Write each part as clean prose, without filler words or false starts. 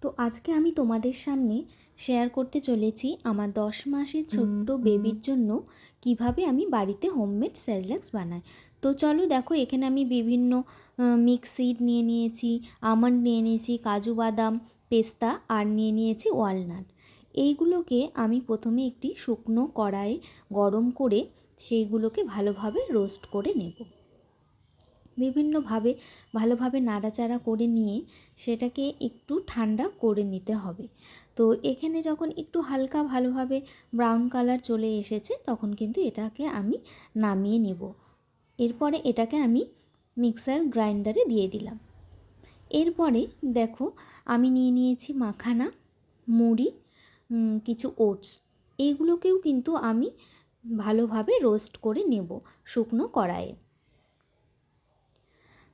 তো আজকে আমি তোমাদের সামনে শেয়ার করতে চলেছি আমার 10 মাসের ছোট্ট বেবির জন্য কিভাবে আমি বাড়িতে হোমমেড সেরেল্যাক্স বানাই। তো চলো দেখো, এখানে আমি বিভিন্ন মিক্স সিড নিয়ে নিয়েছি, আমন্ড নিয়ে নিয়েছি, কাজু বাদাম, পেস্তা আর নিয়ে নিয়েছি ওয়ালনাট। এইগুলোকে আমি প্রথমে একটি শুকনো কড়াইয়ে গরম করে সেইগুলোকে ভালোভাবে রোস্ট করে নেব। ভালোভাবে নাড়াচাড়া করে নিয়ে সেটাকে একটু ঠান্ডা করে নিতে হবে। তো এখানে যখন একটু হালকা ভালোভাবে ব্রাউন কালার চলে এসেছে তখন কিন্তু এটাকে আমি নামিয়ে নিব। এরপরে এটাকে আমি মিক্সার গ্রাইন্ডারে দিয়ে দিলাম। এরপরে দেখো, আমি নিয়ে নিয়েছি মাখানা, মুড়ি, কিছু ওটস। এইগুলোকেও কিন্তু আমি ভালোভাবে রোস্ট করে নেব শুকনো কড়াইয়ে।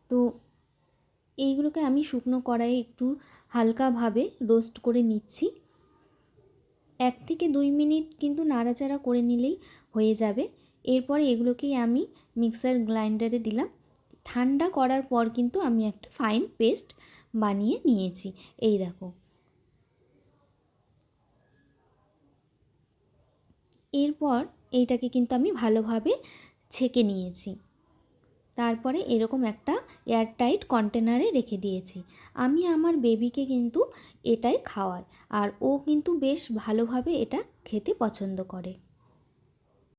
তো এইগুলোকে আমি শুকনো কড়াইয়ে একটু হালকাভাবে রোস্ট করে নিচ্ছি। 1 থেকে 2 মিনিট কিন্তু নাড়াচাড়া করে নিলেই হয়ে যাবে। এরপরে এগুলোকেই আমি মিক্সার গ্রাইন্ডারে দিলাম। ঠান্ডা করার পর কিন্তু আমি একটা ফাইন পেস্ট বানিয়ে নিয়েছি। এই দেখো, এরপর এইটাকে কিন্তু আমি ভালোভাবে ছেঁকে নিয়েছি। তারপরে এরকম একটা এয়ারটাইট কন্টেনারে রেখে দিয়েছি। আমি আমার বেবিকে কিন্তু এটাই খাওয়াই, আর ও কিন্তু বেশ ভালোভাবে এটা খেতে পছন্দ করে।